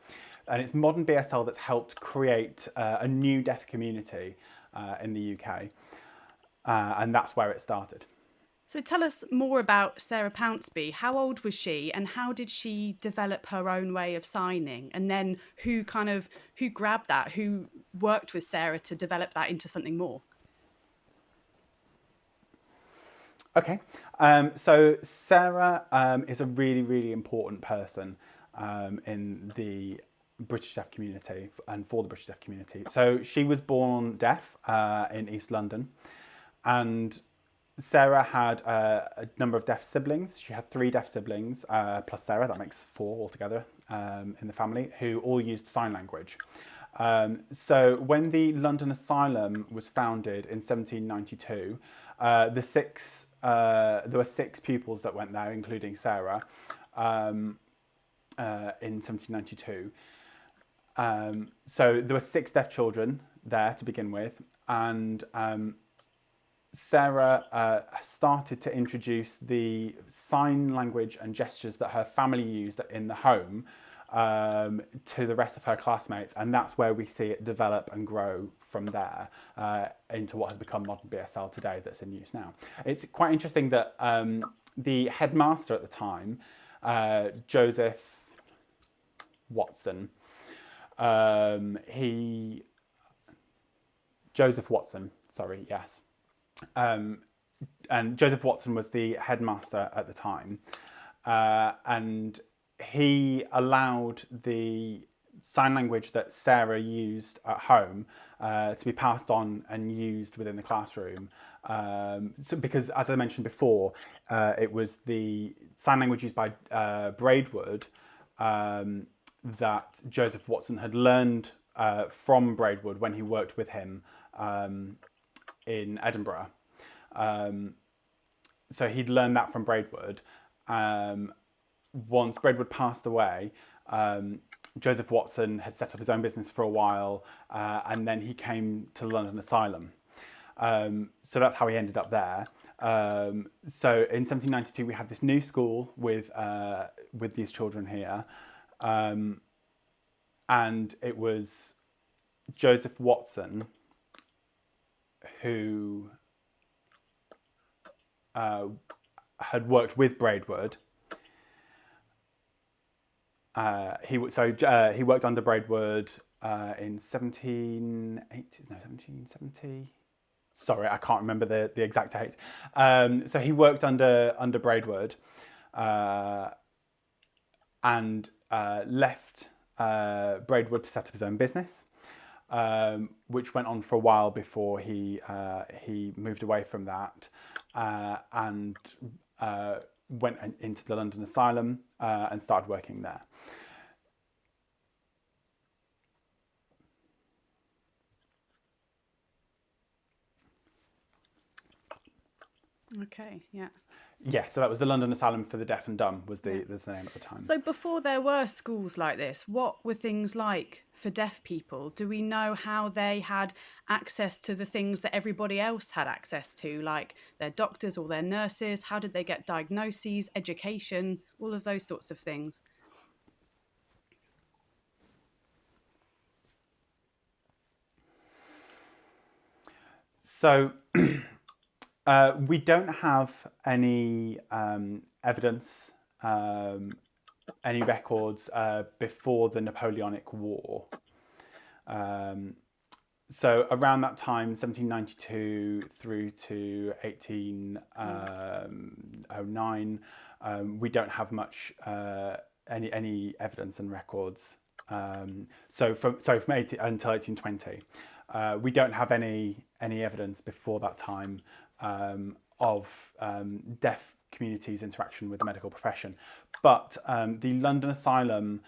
And it's modern BSL that's helped create a new deaf community in the UK. And that's where it started. So tell us more about Sarah Pounceby. How old was she, and how did she develop her own way of signing? And then who grabbed that? Who worked with Sarah to develop that into something more? Okay, so Sarah is a really, really important person in the British deaf community and for the British deaf community. So she was born deaf in East London, and Sarah had a number of deaf siblings. She had 3 deaf siblings, plus Sarah, that makes 4 altogether in the family, who all used sign language. So when the London Asylum was founded in 1792, there were 6 pupils that went there, including Sarah, in 1792. So there were 6 deaf children there to begin with, and Sarah started to introduce the sign language and gestures that her family used in the home to the rest of her classmates, and that's where we see it develop and grow from there into what has become modern BSL today that's in use now. It's quite interesting that the headmaster at the time, Joseph Watson, and Joseph Watson was the headmaster at the time, and he allowed the sign language that Sarah used at home to be passed on and used within the classroom. So because, as I mentioned before, it was the sign language used by Braidwood that Joseph Watson had learned from Braidwood when he worked with him in Edinburgh. So he'd learned that from Braidwood. Once Braidwood passed away, Joseph Watson had set up his own business for a while, and then he came to London Asylum. So that's how he ended up there. So in 1792, we had this new school with these children here, and it was Joseph Watson who had worked with Braidwood. He worked under Braidwood in 1770. Sorry, I can't remember the exact date. So he worked under Braidwood and left Braidwood to set up his own business, which went on for a while before he moved away from that and went into the London Asylum and started working there. Okay, yeah. Yeah, so that was the London Asylum for the Deaf and Dumb was the name at the time. So before there were schools like this, what were things like for deaf people? Do we know how they had access to the things that everybody else had access to, like their doctors or their nurses? How did they get diagnoses, education, all of those sorts of things? So we don't have any evidence, any records before the Napoleonic War. So around that time, 1792 through to 1809, we don't have much any evidence and records. So from 80 until 1820, we don't have any evidence before that time of deaf community's interaction with the medical profession. But the London Asylum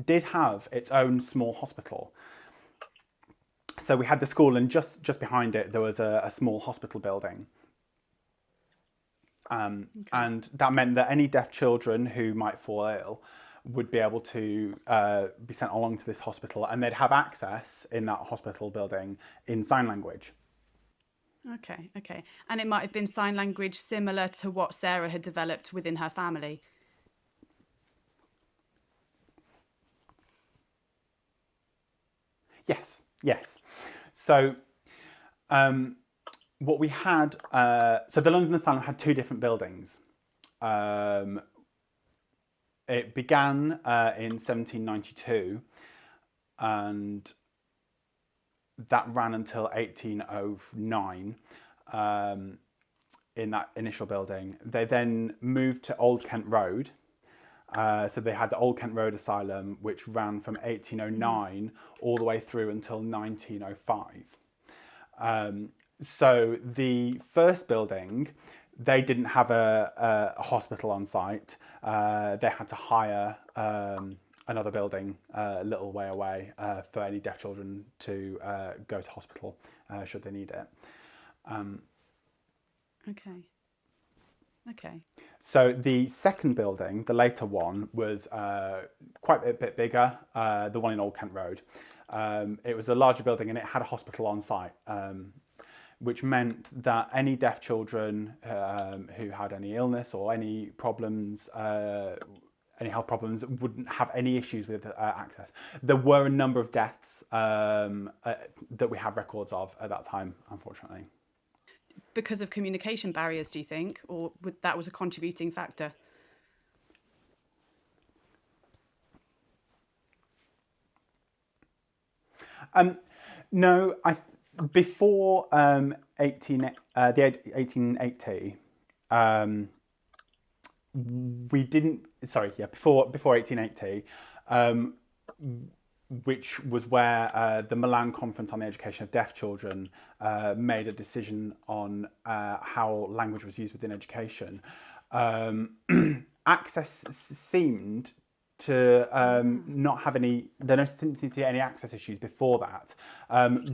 did have its own small hospital. So we had the school, and just behind it there was a small hospital building. And that meant that any deaf children who might fall ill would be able to be sent along to this hospital, and they'd have access in that hospital building in sign language. Okay. And it might have been sign language similar to what Sarah had developed within her family. Yes. So what we had, so the London Asylum had two different buildings. It began in 1792 and that ran until 1809 in that initial building. They then moved to Old Kent Road. So they had the Old Kent Road Asylum, which ran from 1809 all the way through until 1905. So the first building, they didn't have a hospital on site. They had to hire another building a little way away for any deaf children to go to hospital should they need it. Okay. So the second building, the later one, was quite a bit bigger, the one in Old Kent Road. It was a larger building and it had a hospital on site, which meant that any deaf children who had any illness or any problems, any health problems, wouldn't have any issues with access. There were a number of deaths that we have records of at that time, unfortunately. Because of communication barriers, do you think, or that was a contributing factor? No, before 1880, we didn't. Sorry, yeah, before 1880, which was where the Milan Conference on the Education of Deaf Children made a decision on how language was used within education. Access seemed to not have any, there didn't seem to be any access issues before that.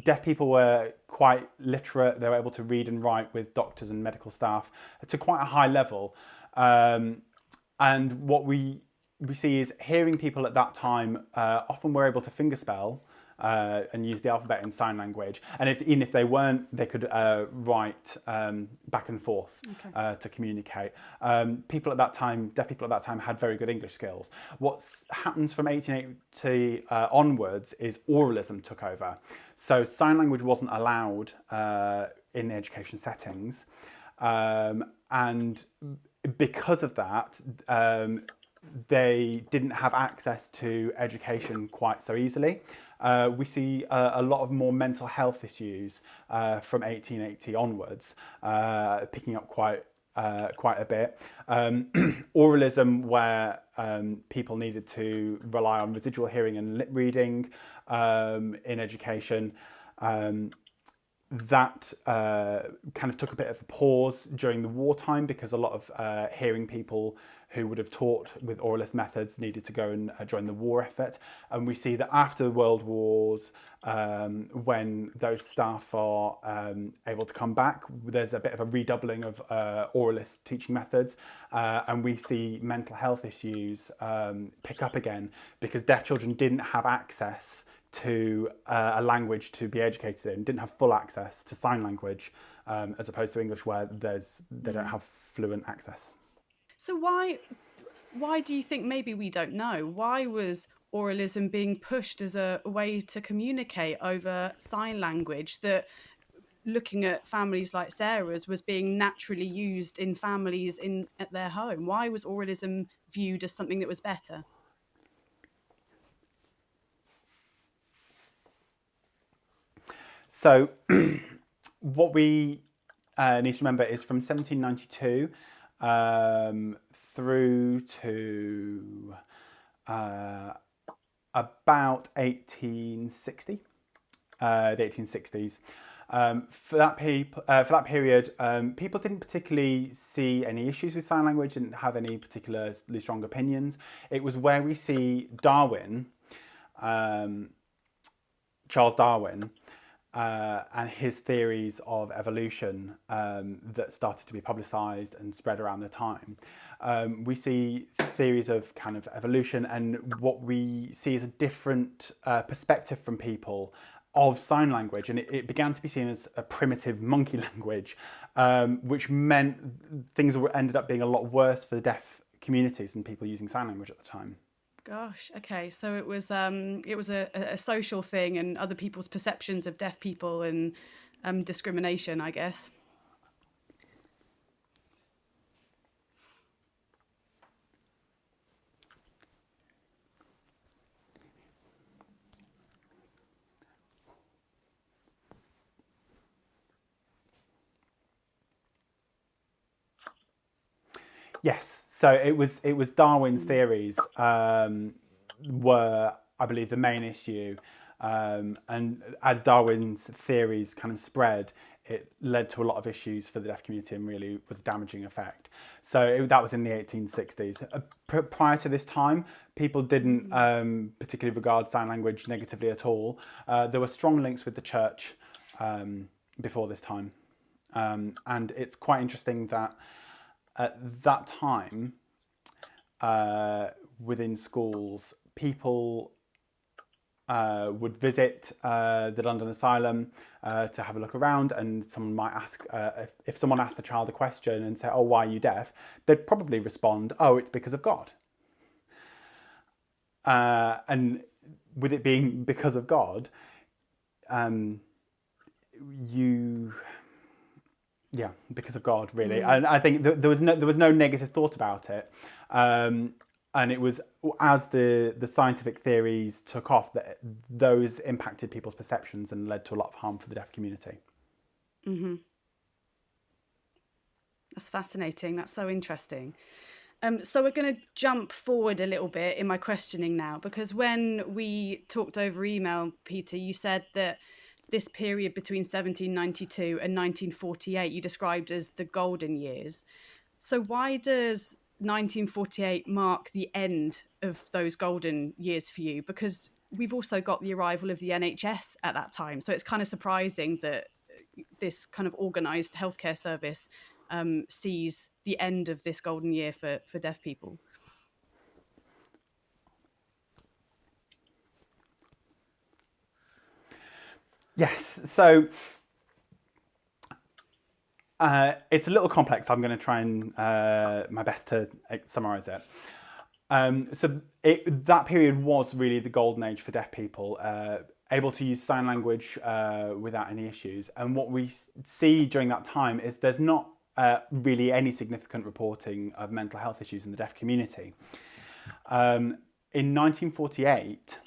Deaf people were quite literate, they were able to read and write with doctors and medical staff to quite a high level. And what we see is hearing people at that time often were able to fingerspell and use the alphabet in sign language, and even if they weren't, they could write back and forth to communicate. People at that time, deaf people at that time, had very good English skills. What happens from 1880 onwards is oralism took over. So sign language wasn't allowed in the education settings, and because of that, they didn't have access to education quite so easily. We see a lot of more mental health issues from 1880 onwards, picking up quite a bit. Oralism, where people needed to rely on residual hearing and lip reading in education, that kind of took a bit of a pause during the wartime because a lot of hearing people who would have taught with oralist methods needed to go and join the war effort. And we see that after the World Wars, when those staff are able to come back, there's a bit of a redoubling of oralist teaching methods. And we see mental health issues pick up again because deaf children didn't have access to a language to be educated in, didn't have full access to sign language, as opposed to English where they don't have fluent access. So why do you think, maybe we don't know, why was oralism being pushed as a way to communicate over sign language that, looking at families like Sarah's, was being naturally used in families at their home? Why was oralism viewed as something that was better? So what we need to remember is from 1792 through to about 1860, the 1860s. For that period, people didn't particularly see any issues with sign language, didn't have any particularly strong opinions. It was where we see Darwin, Charles Darwin, and his theories of evolution that started to be publicised and spread around the time. We see theories of kind of evolution, and what we see is a different perspective from people of sign language, and it began to be seen as a primitive monkey language, which meant things ended up being a lot worse for the deaf communities and people using sign language at the time. Gosh, okay, so it was a social thing, and other people's perceptions of deaf people and discrimination, I guess. Yes, so it was Darwin's theories were, I believe, the main issue, and as Darwin's theories kind of spread, it led to a lot of issues for the deaf community and really was a damaging effect. So that was in the 1860s. Prior to this time, people didn't particularly regard sign language negatively at all. There were strong links with the church before this time, and it's quite interesting that at that time, within schools, people would visit the London Asylum to have a look around, and someone might ask, if someone asked the child a question and say, "Oh, why are you deaf?" they'd probably respond, "Oh, it's because of God." And with it being because of God, because of God, really. And I think there was no negative thought about it. And it was as the scientific theories took off that those impacted people's perceptions and led to a lot of harm for the deaf community. Mm-hmm. That's fascinating. That's so interesting. So we're going to jump forward a little bit in my questioning now, because when we talked over email, Peter, you said that this period between 1792 and 1948 you described as the golden years. So why does 1948 mark the end of those golden years for you? Because we've also got the arrival of the NHS at that time. So it's kind of surprising that this kind of organised healthcare service sees the end of this golden year for deaf people. Yes, so it's a little complex. I'm going to try and my best to summarise it. So that period was really the golden age for deaf people, able to use sign language without any issues. And what we see during that time is there's not really any significant reporting of mental health issues in the deaf community. In 1948,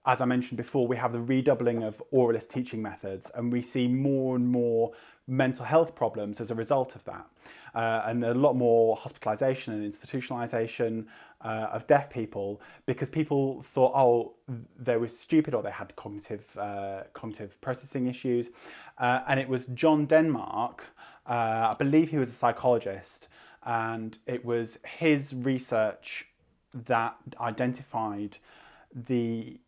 as I mentioned before, we have the redoubling of oralist teaching methods, and we see more and more mental health problems as a result of that. And a lot more hospitalisation and institutionalisation of deaf people, because people thought, oh, they were stupid or they had cognitive processing issues. And it was John Denmark, I believe he was a psychologist, and it was his research that identified the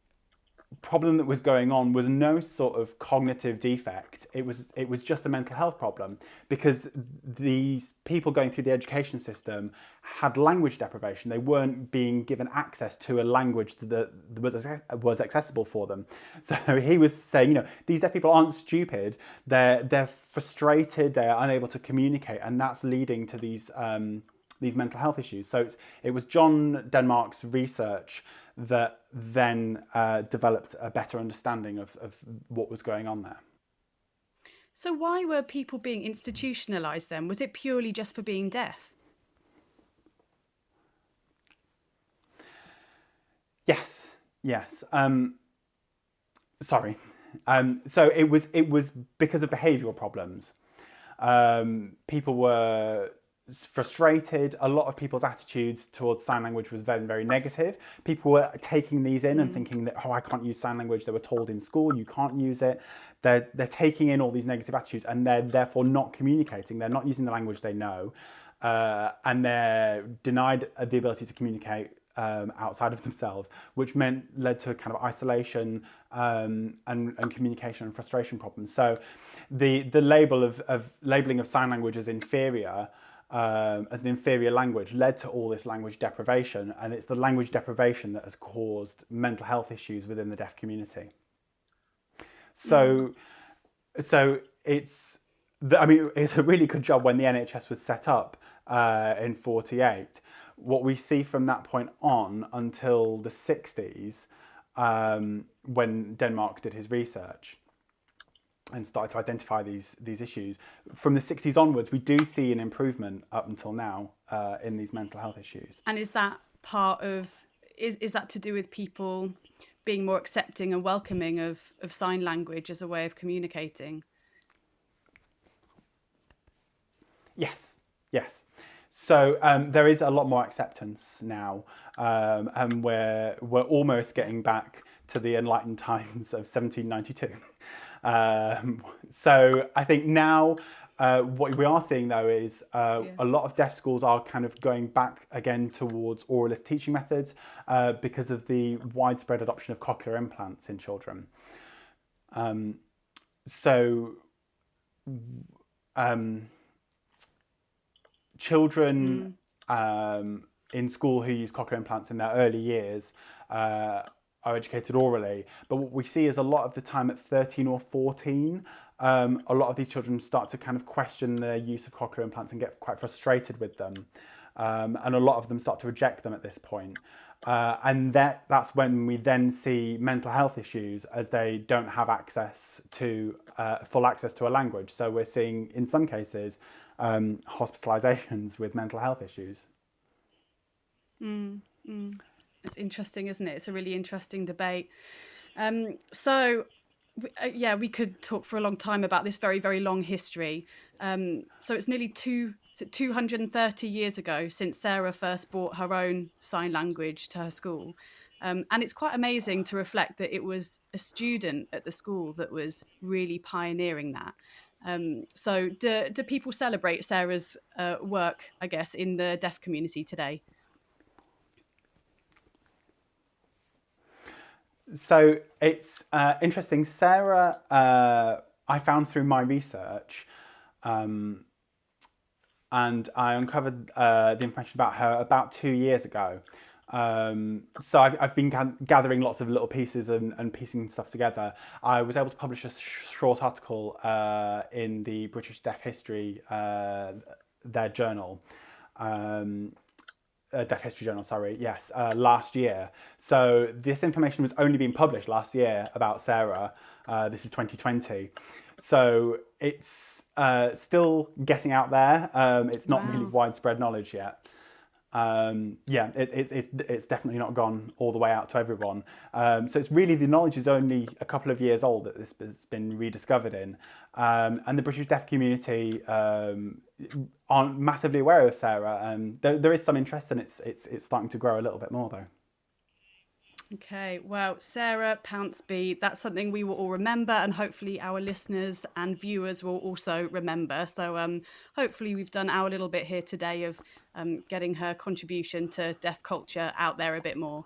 problem that was going on was no sort of cognitive defect. It was just a mental health problem, because these people going through the education system had language deprivation. They weren't being given access to a language that was accessible for them. So he was saying, these deaf people aren't stupid. They're frustrated. They're unable to communicate, and that's leading to these mental health issues. So it was John Denmark's research that then developed a better understanding of what was going on there. So why were people being institutionalised then? Was it purely just for being deaf? Yes. Sorry. So it was because of behavioural problems. People were frustrated. A lot of people's attitudes towards sign language was very, very negative. People were taking these in and thinking that, I can't use sign language. They were told in school, you can't use it. They're taking in all these negative attitudes, and they're therefore not communicating. They're not using the language they know, and they're denied the ability to communicate outside of themselves, which led to kind of isolation and communication and frustration problems. So the labeling of sign language as inferior, as an inferior language, led to all this language deprivation, and it's the language deprivation that has caused mental health issues within the deaf community. So it's a really good job when the NHS was set up in 48. What we see from that point on until the 60s, when Denmark did his research, and started to identify these issues. From the 60s onwards, we do see an improvement up until now in these mental health issues. And is that part of, is that to do with people being more accepting and welcoming of sign language as a way of communicating? Yes. So there is a lot more acceptance now, and we're almost getting back to the enlightened times of 1792. So I think now what we are seeing though is a lot of deaf schools are kind of going back again towards oralist teaching methods because of the widespread adoption of cochlear implants in children. Children in school who use cochlear implants in their early years are educated orally, but what we see is a lot of the time at 13 or 14, a lot of these children start to kind of question the use of cochlear implants and get quite frustrated with them, and a lot of them start to reject them at this point. And that's when we then see mental health issues, as they don't have access to full access to a language. So we're seeing, in some cases, hospitalizations with mental health issues. It's interesting, isn't it? It's a really interesting debate. So we could talk for a long time about this very, very long history. So it's nearly 230 years ago since Sarah first brought her own sign language to her school. And it's quite amazing to reflect that it was a student at the school that was really pioneering that. So do people celebrate Sarah's work, I guess, in the deaf community today? So it's interesting. Sarah, I found through my research, and I uncovered the information about her about 2 years ago. So I've been gathering lots of little pieces and piecing stuff together. I was able to publish a short article in the British Deaf History, their journal, Deaf History Journal, last year. So this information was only being published last year about Sarah. This is 2020. So it's still getting out there. It's not really widespread knowledge yet. It's definitely not gone all the way out to everyone. So it's really, the knowledge is only a couple of years old that this has been rediscovered in. And the British deaf community aren't massively aware of Sarah. There is some interest, and it's starting to grow a little bit more though. Okay, well, Sarah Pounceby, that's something we will all remember, and hopefully our listeners and viewers will also remember. So hopefully we've done our little bit here today of getting her contribution to deaf culture out there a bit more.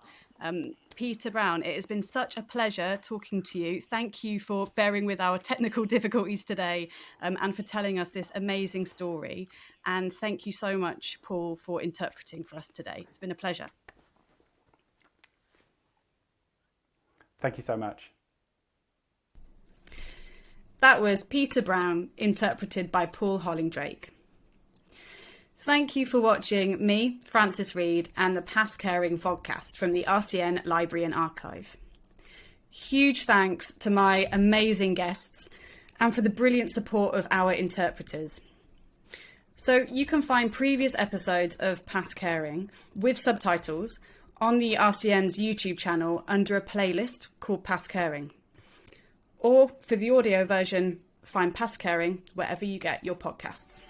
Peter Brown, it has been such a pleasure talking to you. Thank you for bearing with our technical difficulties today, and for telling us this amazing story. And thank you so much, Paul, for interpreting for us today. It's been a pleasure. Thank you so much. That was Peter Brown, interpreted by Paul Hollingdrake. Thank you for watching me, Frances Reed, and the Past Caring podcast from the RCN Library and Archive. Huge thanks to my amazing guests and for the brilliant support of our interpreters. So you can find previous episodes of Past Caring with subtitles on the RCN's YouTube channel under a playlist called Past Caring. Or for the audio version, find Past Caring wherever you get your podcasts.